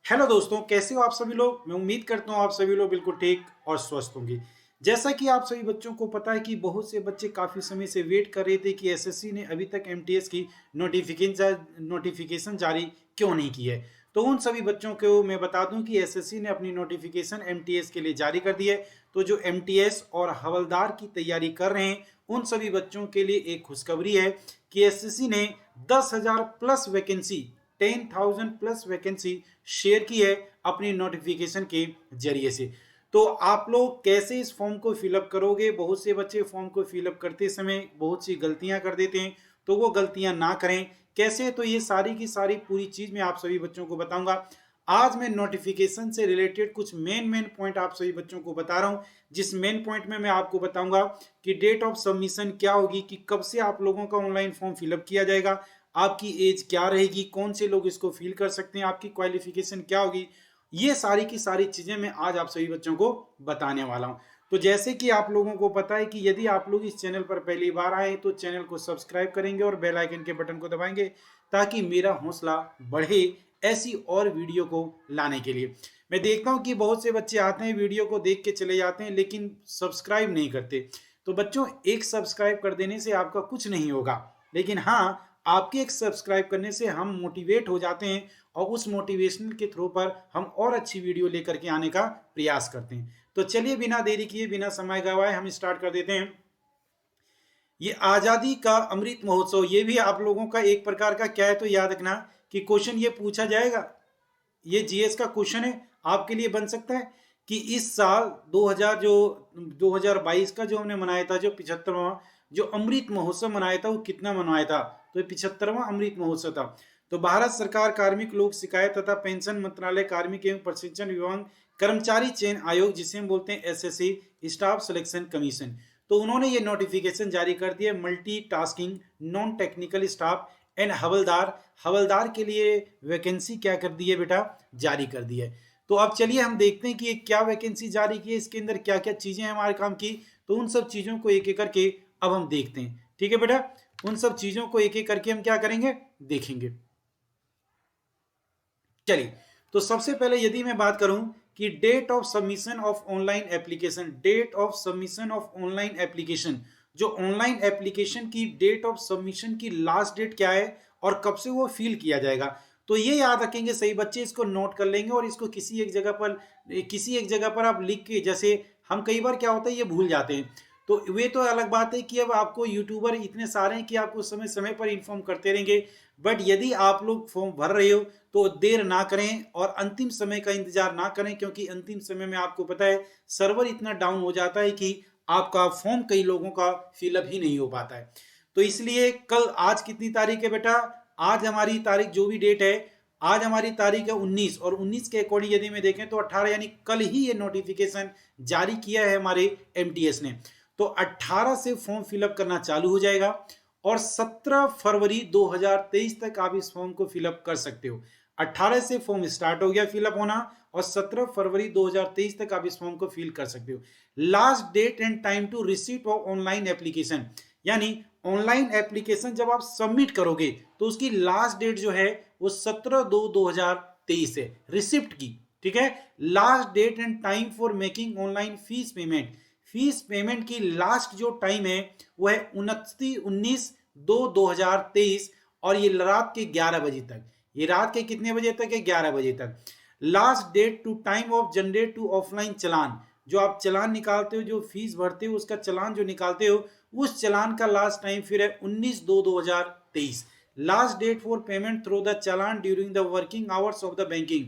Hello दोस्तों, कैसे हो आप सभी लोग। मैं उम्मीद करता हूँ आप सभी लोग बिल्कुल ठीक और स्वस्थ होंगे। जैसा कि आप सभी बच्चों को पता है कि बहुत से बच्चे काफ़ी समय से वेट कर रहे थे कि एसएससी ने अभी तक एमटीएस की नोटिफिकेशन जारी क्यों नहीं की है। तो उन सभी बच्चों को मैं बता दूं कि एसएससी ने अपनी नोटिफिकेशन एमटीएस के लिए जारी कर दी है। तो जो एमटीएस और हवलदार की तैयारी कर रहे हैं उन सभी बच्चों के लिए एक खुशखबरी है कि एसएससी ने 10,000 plus vacancy 10,000 plus vacancy share की है अपनी नोटिफिकेशन के जरिए से। तो आप लोग कैसे इस फॉर्म को फिलअप करोगे। बहुत से बच्चे फॉर्म को फिलअप करते समय बहुत सी गलतियां कर देते हैं, तो वो गलतियां ना करें। कैसे, तो ये सारी की सारी पूरी चीज मैं आप सभी बच्चों को बताऊंगा। आज मैं नोटिफिकेशन से रिलेटेड कुछ मेन पॉइंट आप सभी बच्चों को बता रहा हूं, जिस मेन पॉइंट में मैं आपको बताऊंगा कि डेट ऑफ सबमिशन क्या होगी, कि कब से आप लोगों का ऑनलाइन फॉर्म फिलअप किया जाएगा, आपकी एज क्या रहेगी, कौन से लोग इसको फिल कर सकते हैं, आपकी क्वालिफिकेशन क्या होगी। ये सारी की सारी चीजें मैं आज आप सभी बच्चों को बताने वाला हूं। तो जैसे कि आप लोगों को पता है कि यदि आप लोग इस चैनल पर पहली बार आए तो चैनल को सब्सक्राइब करेंगे और बेल आइकन के बटन को दबाएंगे ताकि मेरा हौसला बढ़े ऐसी और वीडियो को लाने के लिए। मैं देखता हूं कि बहुत से बच्चे आते हैं, वीडियो को देख के चले जाते हैं लेकिन सब्सक्राइब नहीं करते। तो बच्चों, एक सब्सक्राइब कर देने से आपका कुछ नहीं होगा, लेकिन हाँ, आपके एक सब्सक्राइब करने से हम मोटिवेट हो जाते हैं और उस मोटिवेशन के थ्रू पर हम और अच्छी वीडियो लेकर के आने का प्रयास करते हैं। तो चलिए बिना देरी किए, बिना समय गवाए हम स्टार्ट कर देते हैं। ये आजादी का अमृत महोत्सव, ये भी आप लोगों का एक प्रकार का क्या है, तो याद रखना कि क्वेश्चन ये पूछा जाएगा। ये जीएस का क्वेश्चन है, आपके लिए बन सकता है कि इस साल 2022 का जो हमने मनाया था, जो 75वां जो अमृत महोत्सव मनाया था, वो कितना मनाया था। तो ये 75वां अमृत महोत्सव था। तो भारत सरकार कार्मिक लोक शिकायत तथा पेंशन मंत्रालय, कार्मिक एवं प्रशिक्षण विभाग, कर्मचारी चयन आयोग, जिसे हम बोलते हैं एसएससी, स्टाफ सिलेक्शन कमीशन, तो उन्होंने ये नोटिफिकेशन जारी कर दिया। Multi tasking non technical staff and हवलदार, हवलदार के लिए वैकेंसी क्या कर दी है बेटा, जारी कर दी है। तो अब चलिए हम देखते हैं कि ये क्या वैकेंसी जारी की है, इसके अंदर क्या क्या चीजें हैं हमारे काम की। तो उन सब चीजों को एक एक करके अब हम देखते हैं। ठीक है बेटा, उन सब चीजों को एक एक करके हम क्या करेंगे, देखेंगे। चलिए, तो सबसे पहले यदि मैं बात करूं कि date of submission of online application, date of submission of online application, जो ऑनलाइन एप्लीकेशन की डेट ऑफ सबमिशन की लास्ट डेट क्या है और कब से वो फिल किया जाएगा। तो ये याद रखेंगे सही बच्चे, इसको नोट कर लेंगे और इसको किसी एक जगह पर आप लिख के, जैसे हम कई बार क्या होता है ये भूल जाते हैं। तो वे तो अलग बात है कि अब आपको यूट्यूबर इतने सारे हैं कि आपको समय समय पर इन्फॉर्म करते रहेंगे। बट यदि आप लोग फॉर्म भर रहे हो तो देर ना करें और अंतिम समय का इंतजार ना करें, क्योंकि अंतिम समय में आपको पता है सर्वर इतना डाउन हो जाता है कि आपका फॉर्म कई लोगों का फिलअप ही नहीं हो पाता है। तो इसलिए कल, आज कितनी तारीख है बेटा, आज हमारी तारीख जो भी डेट है, आज हमारी तारीख है 19, और 19 के अकॉर्डिंग यदि मैं देखें तो 18, यानी कल ही ये नोटिफिकेशन जारी किया है हमारे एमटीएस ने। तो 18 से फॉर्म फिलअप करना चालू हो जाएगा और 17 फरवरी 2023 तक आप इस फॉर्म को फिलअप कर सकते हो। 18 से फॉर्म स्टार्ट हो गया फिलअप होना और 17 फरवरी 2023 तक आप इस फॉर्म को फिल कर सकते हो। Last date and time to receipt of online application, यानी ऑनलाइन एप्लीकेशन जब आप सबमिट करोगे तो उसकी लास्ट डेट जो है वो 17/2/2023 है रिसिप्ट की। ठीक है, last date and time for making online fee payment, fee payment की लास्ट जो टाइम है वो है 29/2/2023 और ये रात के 11 बजे तक। ये रात के कितने बजे तक है, 11 बजे तक। Last date to time of generate to offline challan, जो आप चलान निकालते हो, जो फीस भरते हो उसका चलान जो निकालते हो, उस चलान का लास्ट टाइम फिर है 19/2/2023। Last date for payment through the challan during the working hours of the banking,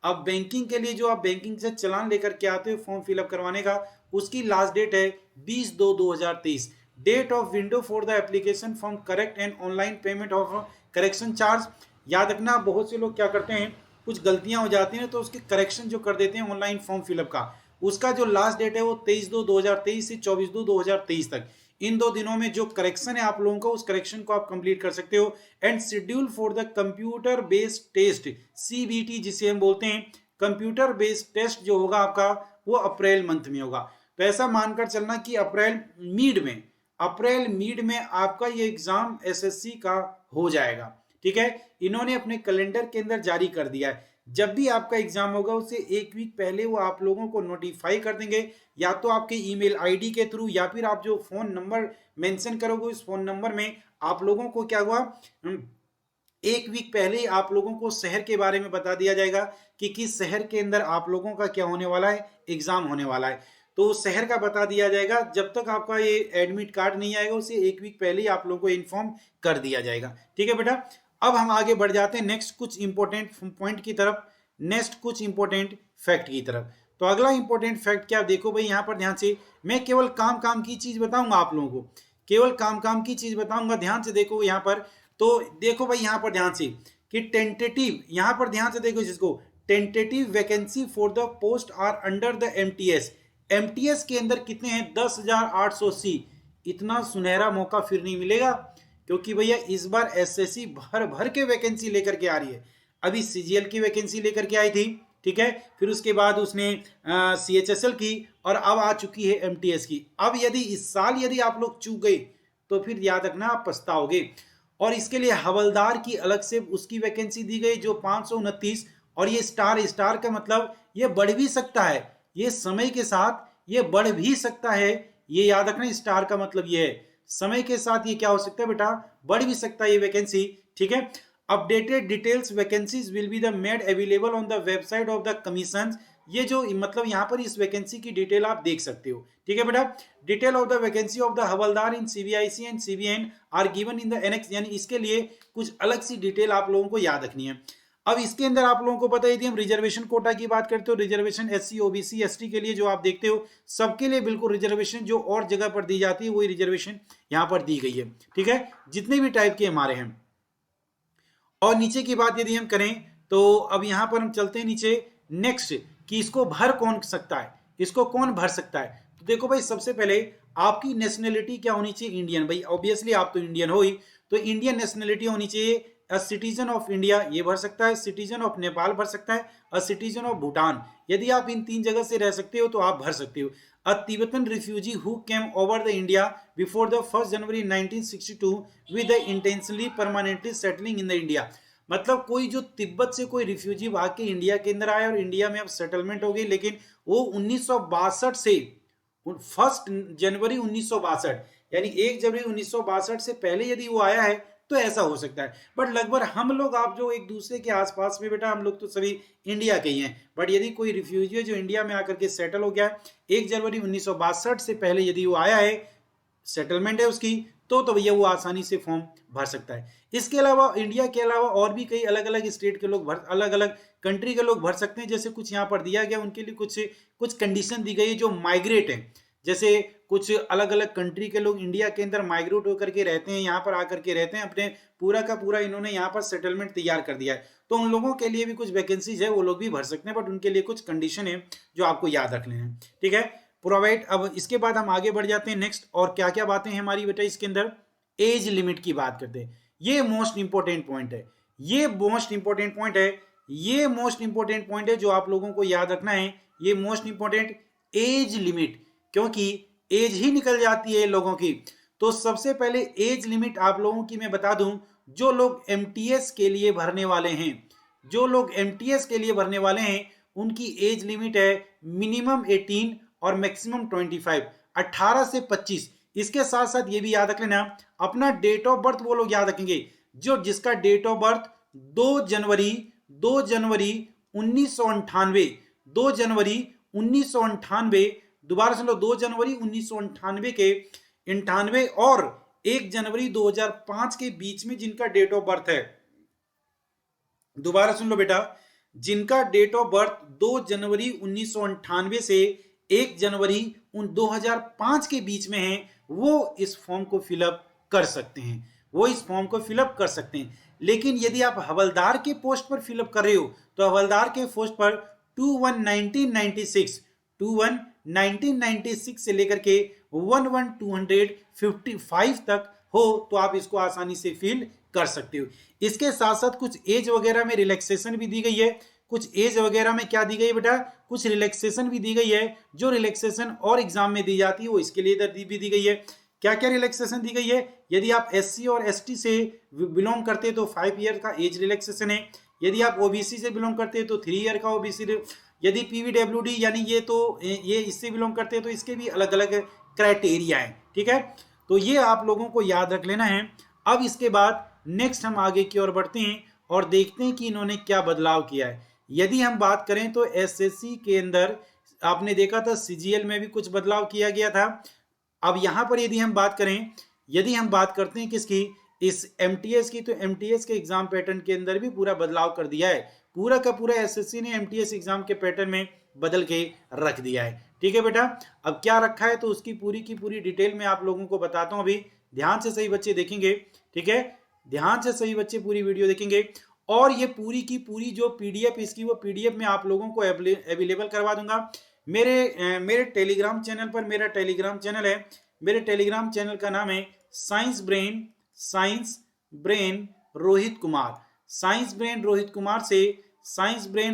अब बैंकिंग के लिए जो आप बैंकिंग से चलान लेकर के आते हो फॉर्म फिलअप करवाने का, उसकी लास्ट डेट है 20/2/2023। Date of window for the application form correct and online payment of correction charge, याद रखना बहुत से लोग क्या करते हैं, कुछ गलतियां हो जाती हैं तो उसके करेक्शन जो कर देते हैं ऑनलाइन फॉर्म फिलअप का, उसका जो लास्ट डेट है वो 23/2/2023 से 24/2/2023 तक। इन 2 दिनों में जो करेक्शन है आप लोगों का, उस करेक्शन को आप कंप्लीट कर सकते हो। And schedule for the computer based test, CBT जिसे हम बोलते हैं, कंप्यूटर बेस्ड टेस्ट जो होगा आपका वो अप्रैल मंथ में होगा। तो ऐसा मानकर चलना कि अप्रैल मीड में आपका ये एग्जाम एसएससी का हो जाएगा। ठीक है, इन्होंने अपने कैलेंडर के अंदर जारी कर दिया है जब भी आपका एग्जाम होगा उससे 1 वीक पहले वो आप लोगों को नोटिफाई कर देंगे, या तो आपके ईमेल आईडी के थ्रू, या फिर आप जो फोन नंबर मेंशन करोगे उस फोन नंबर में आप लोगों को क्या हुआ, 1 वीक पहले आप लोगों को शहर के बारे में बता दिया जाएगा कि किस शहर के अंदर आप लोगों का क्या होने वाला है, एग्जाम होने वाला है। तो उस शहर का बता दिया जाएगा। जब तक आपका ये एडमिट कार्ड नहीं आएगा उसे 1 वीक पहले ही आप लोगों को इन्फॉर्म कर दिया जाएगा। ठीक है बेटा, अब हम आगे बढ़ जाते हैं नेक्स्ट कुछ इंपॉर्टेंट पॉइंट की तरफ, नेक्स्ट कुछ इंपॉर्टेंट फैक्ट की तरफ। तो अगला इंपॉर्टेंट फैक्ट क्या, देखो भाई यहाँ पर ध्यान से, मैं केवल काम काम की चीज बताऊंगा आप लोगों को, केवल काम काम की चीज बताऊंगा। ध्यान से देखो यहाँ पर, तो देखो भाई यहाँ पर ध्यान से कि टेंटेटिव, यहाँ पर ध्यान से देखो जिसको, tentative vacancy for the post are under the MTS. MTS के अंदर कितने हैं, 10,880। इतना सुनहरा मौका फिर नहीं मिलेगा, क्योंकि भैया इस बार एसएससी भर भर के वैकेंसी लेकर के आ रही है। अभी सीजीएल की वैकेंसी लेकर के आई थी, ठीक है, फिर उसके बाद उसने सीएचएसएल की, और अब आ चुकी है एमटीएस की। अब यदि इस साल यदि आप लोग चूक गए तो फिर याद रखना आप पछताओगे। और इसके लिए हवलदार की अलग से उसकी वैकेंसी दी गई जो 529, और ये स्टार का मतलब ये बढ़ भी सकता है, ये समय के साथ ये बढ़ भी सकता है, ये याद रखना। स्टार का मतलब ये है समय के साथ ये क्या हो सकता है बेटा, बढ़ भी सकता है ये वैकेंसी। ठीक है, updated details vacancies will be the made available on the website of the commission. ये जो मतलब यहाँ पर इस वैकेंसी की डिटेल आप देख सकते हो। ठीक है बेटा, detail of the vacancy of the havildar in CBIC and CBN are given in the annex, यानी इसके लिए कुछ अलग सी डिटेल आप लोगों को याद रखनी है। अब इसके अंदर आप लोगों को पता ही थी, हम रिजर्वेशन कोटा की बात करते हो, रिजर्वेशन एससी ओबीसी एसटी के लिए जो आप देखते हो, सबके लिए बिल्कुल रिजर्वेशन जो और जगह पर दी जाती है वही रिजर्वेशन यहाँ पर दी गई है। ठीक है, जितने भी टाइप के हमारे हैं। और नीचे की बात यदि हम करें तो अब यहाँ पर हम चलते हैं नीचे नेक्स्ट, कि इसको भर कौन सकता है, इसको कौन भर सकता है। तो देखो भाई, सबसे पहले आपकी नेशनलिटी क्या होनी चाहिए, इंडियन। भाई ऑब्वियसली आप तो इंडियन हो ही, तो इंडियन नेशनलिटी होनी चाहिए। अ सिटीजन ऑफ इंडिया ये भर सकता है, सिटीजन ऑफ नेपाल भर सकता है, अ सिटीजन ऑफ भूटान। यदि आप इन 3 जगह से रह सकते हो तो आप भर सकते हो। A Tibetan refugee who came over the India before the 1 January 1962 with the intentionally permanently settling in the India. मतलब कोई जो तिब्बत से कोई रिफ्यूजी भाग के इंडिया के अंदर आया और इंडिया में अब सेटलमेंट हो गई, लेकिन वो 1962 से 1 जनवरी 1962, यानी 1 जनवरी 1962 से पहले यदि वो आया है तो ऐसा हो सकता है। बट लगभग हम लोग आप जो एक दूसरे के आसपास में बेटा, हम लोग तो सभी इंडिया के ही हैं। बट यदि कोई रिफ्यूजी है जो इंडिया में आकर के सेटल हो गया है 1 जनवरी 1962 से पहले यदि वो आया है, सेटलमेंट है उसकी, तो भैया वो आसानी से फॉर्म भर सकता है। इसके अलावा इंडिया के अलावा और भी कई अलग अलग स्टेट के लोग अलग अलग कंट्री के लोग भर सकते हैं। जैसे कुछ यहाँ पर दिया गया, उनके लिए कुछ कंडीशन दी गई है जो माइग्रेट है। जैसे कुछ अलग अलग कंट्री के लोग इंडिया के अंदर माइग्रेट होकर के रहते हैं, यहाँ पर आकर के रहते हैं, अपने पूरा का पूरा इन्होंने यहाँ पर सेटलमेंट तैयार कर दिया है, तो उन लोगों के लिए भी कुछ वैकेंसीज है, वो लोग भी भर सकते हैं। बट उनके लिए कुछ कंडीशन है जो आपको याद रखने हैं। ठीक है, प्रोवाइड। अब इसके बाद हम आगे बढ़ जाते हैं नेक्स्ट, और क्या क्या बातें हैं हमारी बेटा इसके अंदर, एज लिमिट की बात करते हैं। ये मोस्ट इंपॉर्टेंट पॉइंट है, ये मोस्ट इंपॉर्टेंट पॉइंट है, ये मोस्ट इंपॉर्टेंट पॉइंट है जो आप लोगों को याद रखना है। ये मोस्ट इंपॉर्टेंट एज लिमिट, क्योंकि एज ही निकल जाती है लोगों की। तो सबसे पहले एज लिमिट आप लोगों की मैं बता दूं, जो लोग एमटीएस के लिए भरने वाले हैं, जो लोग एमटीएस के लिए भरने वाले हैं उनकी एज लिमिट है मिनिमम 18 और मैक्सिमम 25, 18 से 25। इसके साथ साथ ये भी याद रख लेना, अपना डेट ऑफ बर्थ वो लोग याद रखेंगे जो जिसका डेट ऑफ बर्थ 2 जनवरी 1998, 2 जनवरी 1998, दोबारा सुन लो, 2 जनवरी 1998 के 98 और 1 जनवरी 2005 के बीच में जिनका डेट ऑफ बर्थ है। दोबारा सुन लो बेटा, जिनका डेट ऑफ बर्थ 2 जनवरी 1998 से 1 जनवरी 2005 के बीच में है, वो इस फॉर्म को फिलअप कर सकते हैं, वो इस फॉर्म को फिलअप कर सकते हैं। लेकिन यदि आप हवलदार के पोस्ट पर फिलअप कर रहे हो तो हवलदार के पोस्ट पर 21/1996 से लेकर के 11/255 तक हो तो आप इसको आसानी से फिल कर सकते हो। इसके साथ साथ कुछ एज वगैरह में रिलैक्सेशन भी दी गई है, कुछ एज वगैरह में क्या दी गई है बेटा, कुछ रिलैक्सेशन भी दी गई है। जो रिलैक्सेशन और एग्जाम में दी जाती है वो इसके लिए इधर भी दी गई है। क्या क्या रिलैक्सेशन दी गई है? यदि आप SC और ST से बिलोंग करते हैं तो 5 ईयर का एज रिलैक्सेशन है। यदि आप OBC से बिलोंग करते हैं तो 3 ईयर का OBC। यदि PVWD यानी ये इससे बिलोंग करते हैं तो इसके भी अलग अलग क्राइटेरिया है, ठीक है। तो ये आप लोगों को याद रख लेना है। अब इसके बाद नेक्स्ट हम आगे की ओर बढ़ते हैं और देखते हैं कि इन्होंने क्या बदलाव किया है। यदि हम बात करें तो SSC के अंदर आपने देखा था CGL में भी कुछ बदलाव किया गया था। अब यहाँ पर यदि हम बात करें, यदि हम बात करते हैं किसकी, इस MTS की, तो MTS के एग्जाम पैटर्न के अंदर भी पूरा बदलाव कर दिया है। पूरा का पूरा SSC ने MTS एग्जाम के पैटर्न में बदल के रख दिया है, ठीक है बेटा। अब क्या रखा है तो उसकी पूरी की पूरी डिटेल में आप लोगों को बताता हूं। अभी ध्यान से सही बच्चे देखेंगे, ठीक है, ध्यान से सही बच्चे पूरी वीडियो देखेंगे। और ये पूरी की पूरी जो PDF इसकी, वो PDF में आप लोगों को अवेलेबल करवा दूंगा मेरे टेलीग्राम चैनल पर। मेरा टेलीग्राम चैनल है, मेरे टेलीग्राम चैनल का नाम है science brain Rohit Kumar. Science brain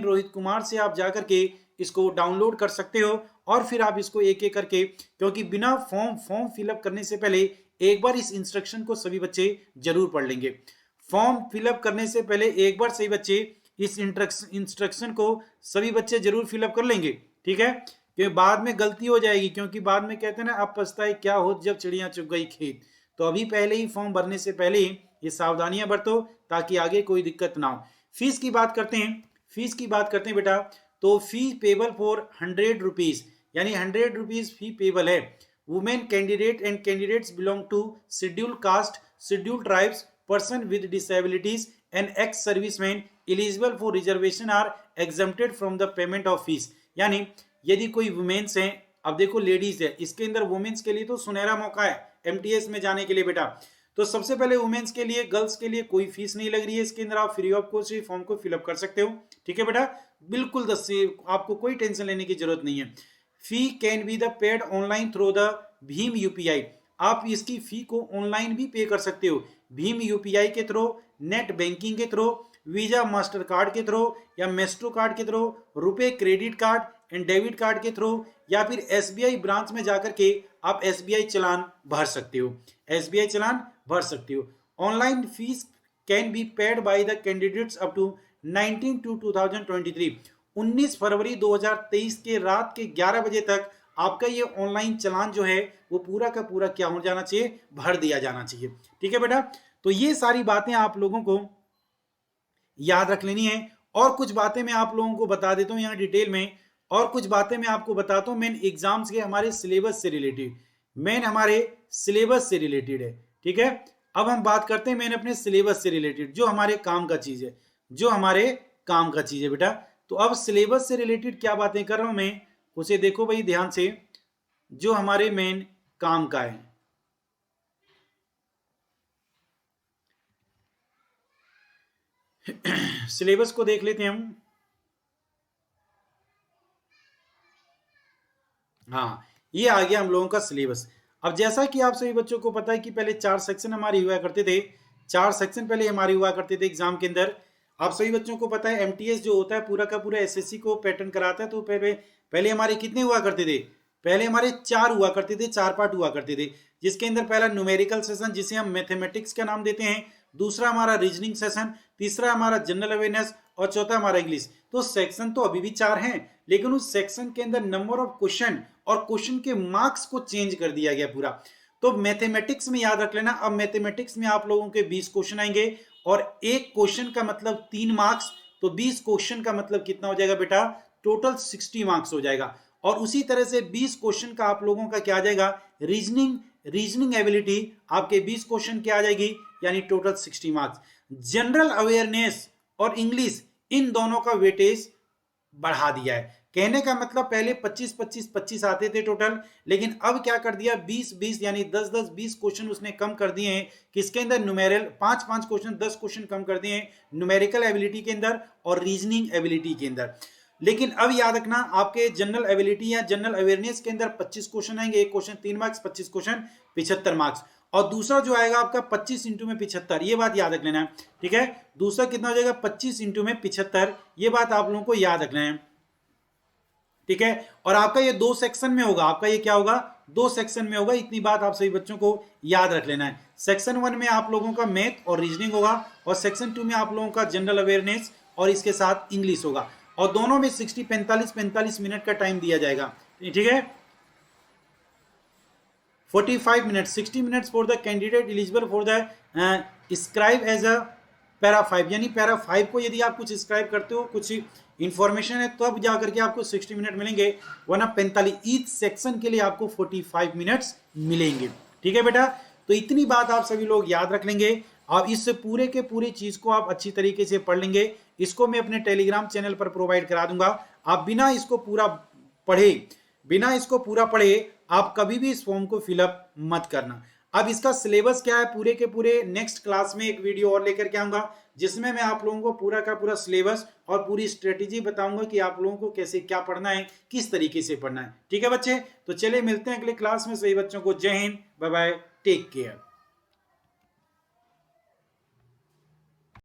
Rohit Kumar से आप जाकर के इसको डाउनलोड कर सकते हो और फिर आप इसको एक एक करके, क्योंकि बिना फॉर्म फिलअप करने से पहले एक बार इस इंस्ट्रक्शन को सभी बच्चे जरूर पढ़ लेंगे। फॉर्म फिलअप करने से पहले एक बार सभी बच्चे इस इंस्ट्रक्शन को सभी बच्चे जरूर फिलअप कर लेंगे, ठीक है, क्योंकि बाद में गलती हो जाएगी। क्योंकि बाद में कहते हैं ना, अब पछताए क्या हो जब चिड़िया चुग गई खेत। तो अभी पहले ही फॉर्म भरने से पहले ही ये सावधानियां बरतो ताकि आगे कोई दिक्कत ना हो। फीस की बात करते हैं बेटा। तो फी पेबल फॉर 100 रुपीज, यानी 100 रुपीज फी पेबल है। Women candidate and candidates belong to schedule caste, schedule tribes, person with disabilities and ex serviceman eligible for reservation are exempted from the payment of fees. यानी यदि कोई women's हैं, अब देखो ladies है, इसके अंदर वुमेन्स के लिए तो सुनहरा मौका है MTS में जाने के लिए बेटा। तो सबसे पहले वुमेन्स के लिए, गर्ल्स के लिए कोई फीस नहीं लग रही है इसके अंदर, आप फ्री ऑफ कॉस्ट फॉर्म को फिलअप कर सकते हो, ठीक है बेटा, बिल्कुल आपको कोई टेंशन लेने की जरूरत नहीं है। Fee can be the paid online through the भीम UPI। आप इसकी फी को ऑनलाइन भी पे कर सकते हो, भीम UPI के थ्रू, नेट बैंकिंग के थ्रू, वीजा मास्टर कार्ड के थ्रू, या मेस्ट्रो कार्ड के थ्रू, रुपए credit card and debit card के थ्रू, या फिर SBI ब्रांच में जाकर के आप SBI चालान भर सकते हो। Online fees can be paid by the candidates up to 19/2/2023। 19 फरवरी 2023 के रात के 11 बजे तक आपका ये ऑनलाइन चालान जो है वो पूरा का पूरा क्या हो जाना चाहिए, भर दिया जाना चाहिए, ठीक है बेटा। तो ये सारी बातें आप लोगों को याद रख लेनी है। और कुछ बातें मैं आप लोगों को बता देता हूं यहाँ डिटेल में, और कुछ बातें मैं आपको बताता हूं मेन एग्जाम्स के हमारे सिलेबस से रिलेटेड, है, ठीक है। अब हम बात करते हैं मेन अपने सिलेबस से रिलेटेड, जो हमारे काम का चीज है बेटा। तो अब सिलेबस से रिलेटेड क्या बातें कर रहा हूं मैं, उसे देखो भाई ध्यान से, जो हमारे मेन काम का है। सिलेबस को देख लेते हैं हम। हाँ, ये आ गया हम लोगों का सिलेबस। अब जैसा कि आप सभी बच्चों को पता है कि पहले 4 सेक्शन हमारे हुआ करते थे, 4 सेक्शन पहले हमारे हुआ करते थे एग्जाम के अंदर। आप सभी बच्चों को पता है MTS जो होता है पूरा का पूरा SSC को पैटर्न कराता है। तो पहले हमारे कितने हुआ करते थे, पहले हमारे 4 हुआ करते थे, 4 पार्ट हुआ करते थे, जिसके अंदर पहला न्यूमेरिकल सेशन जिसे हम मैथमेटिक्स का नाम देते हैं, दूसरा हमारा रीजनिंग सेशन, तीसरा हमारा जनरल अवेयरनेस और चौथा हमारा इंग्लिश। तो सेक्शन तो अभी भी 4 हैं, लेकिन उस सेक्शन के अंदर नंबर ऑफ क्वेश्चन और क्वेश्चन के मार्क्स को चेंज कर दिया गया पूरा। तो मैथमेटिक्स में याद रख लेना, अब मैथमेटिक्स में आप लोगों के 20 क्वेश्चन आएंगे और एक क्वेश्चन का मतलब 3 मार्क्स, तो 20 क्वेश्चन का मतलब कितना हो जाएगा बेटा, टोटल 60 मार्क्स हो जाएगा। और उसी तरह से 20 क्वेश्चन का आप लोगों का क्या आ जाएगा, रीजनिंग एबिलिटी आपके 20 क्वेश्चन क्या आ जाएगी, यानी टोटल 60 मार्क्स। जनरल अवेयरनेस और इंग्लिश इन दोनों का वेटेज बढ़ा दिया है। कहने का मतलब पहले 25 आते थे टोटल, लेकिन अब क्या कर दिया, 20 यानी 10 क्वेश्चन उसने कम कर दिए हैं। किसके अंदर, न्यूमेरल 5 क्वेश्चन, 10 क्वेश्चन कम कर दिए हैं न्यूमेरिकल एबिलिटी के अंदर और रीजनिंग एबिलिटी के अंदर। लेकिन अब याद रखना, आपके जनरल एबिलिटी या जनरल अवेयरनेस के अंदर 25 क्वेश्चन आएंगे, एक क्वेश्चन 3 मार्क्स, 25 क्वेश्चन 75 मार्क्स। और दूसरा जो आएगा आपका 25 इंटू में 75, ये बात याद रख लेना है, ठीक है। दूसरा कितना हो जाएगा, 25 इंटू में 75, ये बात आप लोगों को याद रखना है, ठीक है। और आपका ये 2 सेक्शन में होगा, आपका ये क्या होगा, 2 सेक्शन में होगा, इतनी बात आप सभी बच्चों को याद रख लेना है। सेक्शन 1 में आप लोगों का मैथ और रीजनिंग होगा और सेक्शन 2 में आप लोगों का जनरल अवेयरनेस और इसके साथ इंग्लिश होगा और दोनों में 60 45 मिनट का टाइम दिया जाएगा। ठीक है, 45 minute, 60 minutes for the candidate eligible for the scribe as a para 5, यानी पैरा 5 को यदि आप कुछ स्क्राइब करते हो, कुछ इंफॉर्मेशन है, तब जा करके आपको 60 मिनट मिलेंगे, वरना 45 ईच सेक्शन के लिए आपको 45 मिनट्स मिलेंगे। ठीक है बेटा, तो इतनी बात आप सभी लोग याद रख लेंगे। अब इस पूरे के पूरे चीज को आप अच्छी तरीके से पढ़ लेंगे। इसको मैं अपने टेलीग्राम चैनल पर प्रोवाइड करा दूंगा। आप बिना इसको पूरा पढ़े आप कभी भी इस फॉर्म को फिलअप मत करना। अब इसका सिलेबस क्या है पूरे के पूरे, नेक्स्ट क्लास में एक वीडियो और लेकर के आऊंगा जिसमें मैं आप लोगों को पूरा का पूरा सिलेबस और पूरी स्ट्रेटेजी बताऊंगा कि आप लोगों को कैसे क्या पढ़ना है, किस तरीके से पढ़ना है। ठीक है बच्चे, तो चलिए मिलते हैं अगले क्लास में। सभी बच्चों को जय हिंद, बाय बाय, टेक केयर।